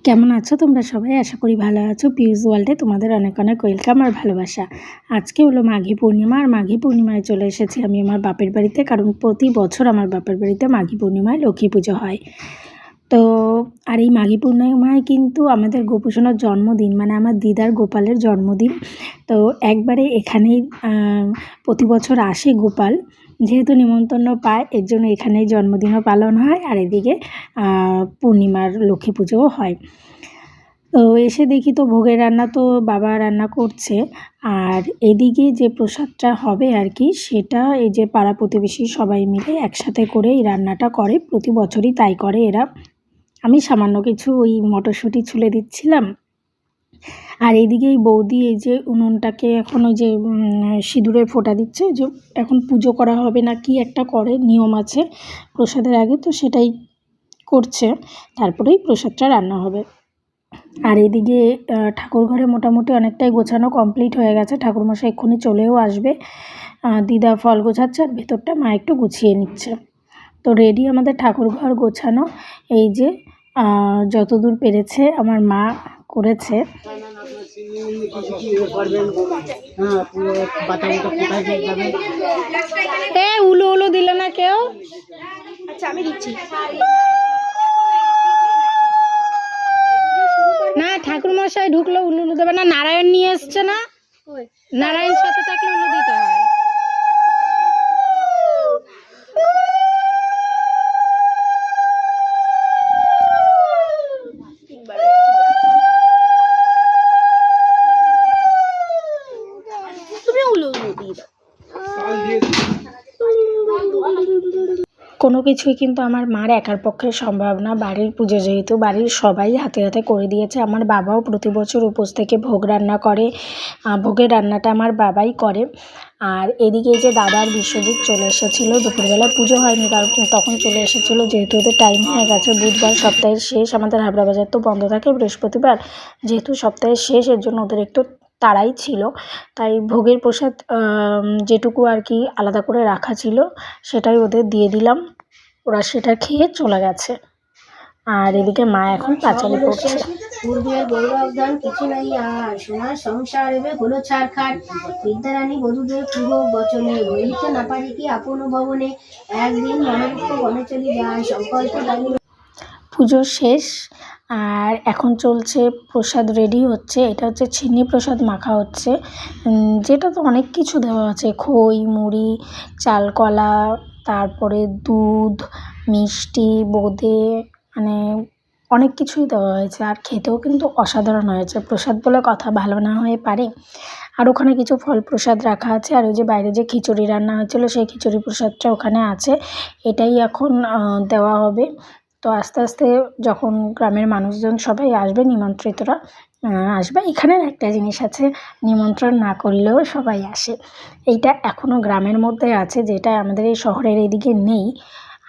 কেমন আছো তোমরা সবাই? আশা করি ভালো আছো। পিউস ওয়ার্ল্ডে তোমাদের অনেক অনেক ওয়েলকাম আর ভালোবাসা। আজকে হলো মাঘী পূর্ণিমা, আর মাঘী পূর্ণিমায় চলে এসেছি আমি আমার বাপের বাড়িতে, কারণ প্রতি বছর আমার বাপের বাড়িতে মাঘী পূর্ণিমায় লক্ষ্মী পুজো হয়। তো আর এই মাঘী পূর্ণিমায় কিন্তু আমাদের গোপুসোনার জন্মদিন, মানে আমার দিদার গোপালের জন্মদিন। তো একবারে এখানেই প্রতি বছর আসে গোপাল, যেহেতু নিমন্ত্রণ পায় এর জন্য এখানেই জন্মদিনও পালন হয়, আর এদিকে পূর্ণিমার লক্ষ্মী পুজোও হয়। তো এসে দেখি তো ভোগের রান্না তো বাবা রান্না করছে, আর এদিকে যে প্রসাদটা হবে আর কি, সেটা এই যে পাড়া প্রতিবেশী সবাই মিলে একসাথে করে এই রান্নাটা করে, প্রতি বছরই তাই করে এরা। আমি সামান্য কিছু ওই মটরশুঁটি ছুলে দিচ্ছিলাম। আর এইদিকে এই বৌদি এই যে উনুনটাকে এখন ওই যে সিঁদুরের ফোঁটা দিচ্ছে, যে এখন পুজো করা হবে না কি একটা করে নিয়ম আছে প্রসাদের আগে, তো সেটাই করছে, তারপরেই প্রসাদটা রান্না হবে। আর এদিকে ঠাকুর ঘরে মোটামুটি অনেকটাই গোছানো কমপ্লিট হয়ে গেছে, ঠাকুরমশাই এক্ষুনি চলেও আসবে। দিদা ফল গোছাচ্ছে আর ভেতরটা মা একটু গুছিয়ে নিচ্ছে। তো রেডি আমাদের ঠাকুর ঘর গোছানো। এই যে যতদূর পেরেছে আমার মা করেছে। উলো উলো দিল না কেউ? আচ্ছা আমি দিচ্ছি না, ঠাকুর মশাই ঢুকলো উলু উলু দেবে না? নারায়ণ নিয়ে এসছে না, নারায়ণ সাথে থাকলে উলু দিতে হয়। কোনো কিছুই কিন্তু আমার মার একার পক্ষে সম্ভব না। বাড়ির পুজো যেহেতু বাড়ির সবাই হাতে হাতে করে দিয়েছে। আমার বাবাও প্রতি বছর উপোস থেকে ভোগ রান্না করে, ভোগের রান্নাটা আমার বাবাই করে। আর এদিকে যে দাদার বিশ্বজিৎ চলে এসেছিলো, দুপুরবেলা পুজো হয়নি কারণ তখন চলে এসেছিলো, যেহেতু ওদের টাইম হয়ে গেছে। বুধবার সপ্তাহের শেষ, আমাদের হাবড়া বাজার তো বন্ধ থাকে বৃহস্পতিবার, যেহেতু সপ্তাহের শেষ এর জন্য ওদের একটু তাড়াই ছিল। তাই ভোগের প্রসাদ যেটুকু আর কি আলাদা করে রাখা ছিল সেটাই ওদের দিয়ে দিলাম, ওরা সেটা খেয়ে চলে গেছে। আর এদিকে মা এখন পাঁচালি পড়ছে। পূর্বের গৌরবদান কিছু নাই আর, সোনার সংসার এবে হলো ছাড়খাড়। বিদ্যারানী বধূদের পূর্ব বচনে, হইতে না পারি কি আপন ভবনে। একদিন মনোবৃত্ত বনে চলে যায়, সংকল্প দাঁড়িয়ে। পুজো শেষ আর এখন চলছে প্রসাদ রেডি হচ্ছে। এটা হচ্ছে চিনি প্রসাদ মাখা হচ্ছে, যেটা তো অনেক কিছু দেওয়া আছে, খই মুড়ি চালকলা, তারপরে দুধ মিষ্টি বোঁদে, মানে অনেক কিছুই দেওয়া হয়েছে। আর খেতেও কিন্তু অসাধারণ হয়েছে। প্রসাদ বলে কথা, ভালো না হয়ে পারে? আর ওখানে কিছু ফল প্রসাদ রাখা আছে, আর ওই যে বাইরে যে খিচুড়ি রান্না হয়েছিল সেই খিচুড়ি প্রসাদটা ওখানে আছে, এটাই এখন দেওয়া হবে। তো আস্তে আস্তে যখন গ্রামের মানুষজন সবাই আসবে, নিমন্ত্রিতরা আসবে। এখানের একটা জিনিস আছে, নিমন্ত্রণ না করলেও সবাই আসে, এইটা এখনও গ্রামের মধ্যে আছে, যেটা আমাদের এই শহরের এদিকে নেই।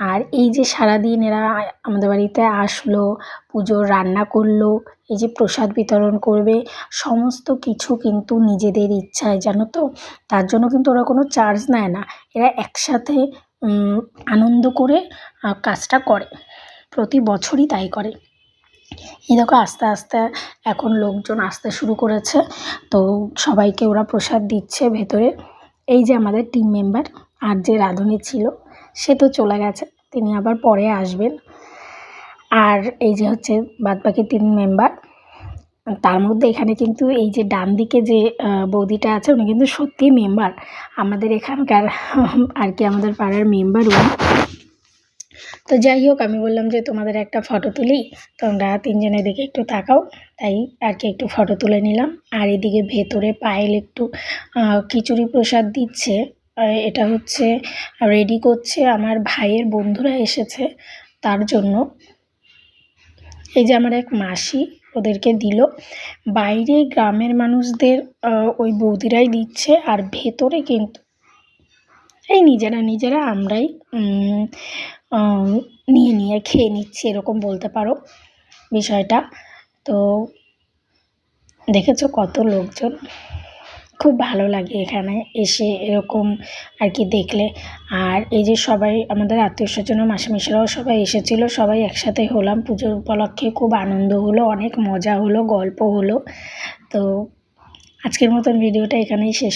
আর এই যে সারাদিন এরা আমাদের বাড়িতে আসলো, পুজোর রান্না করলো, এই যে প্রসাদ বিতরণ করবে, সমস্ত কিছু কিন্তু নিজেদের ইচ্ছায়, জানো তো। তার জন্য কিন্তু ওরা কোনো চার্জ নেয় না, এরা একসাথে আনন্দ করে কাজটা করে, প্রতি বছরই তাই করে। এই দেখো আস্তে আস্তে এখন লোকজন আসতে শুরু করেছে, তো সবাইকে ওরা প্রসাদ দিচ্ছে ভেতরে। এই যে আমাদের টিম মেম্বার, আর যে রাঁধুনি ছিল সে তো চলে গেছে, তিনি আবার পরে আসবেন। আর এই যে হচ্ছে বাদবাকি 3 মেম্বার, তার মধ্যে এখানে কিন্তু এই যে ডান দিকে যে বৌদিটা আছে উনি কিন্তু সত্যিই মেম্বার, আমাদের এখানকার আর কি আমাদের পাড়ার মেম্বার উনি। তো যাই হোক, আমি বললাম যে তোমাদের একটা ফটো তুলি, তোমরা 3 জনের দিকে একটু তাকাও, তাই আর কি একটু ফটো তুলে নিলাম। আর এদিকে ভেতরে পায়েল একটু খিচুড়ি প্রসাদ দিচ্ছে, এটা হচ্ছে রেডি করছে, আমার ভাইয়ের বন্ধুরা এসেছে তার জন্য। এই যে আমার এক মাসি ওদেরকে দিল, বাইরে গ্রামের মানুষদের ওই বৌদিরাই দিচ্ছে, আর ভেতরে কিন্তু এই নিজেরা আমরাই নিয়ে খেয়ে নিচ্ছি, এরকম বলতে পারো বিষয়টা। তো দেখেছো কত লোকজন, খুব ভালো লাগে এখানে এসে এরকম আর কি দেখলে। আর এই যে সবাই আমাদের আত্মীয়স্বজন মাসিমাসিরাও সবাই এসেছিল, সবাই একসাথে হলাম পুজোর উপলক্ষে। খুব আনন্দ হলো, অনেক মজা হলো, গল্প হলো। তো আজকের মতন ভিডিওটা এখানেই শেষ।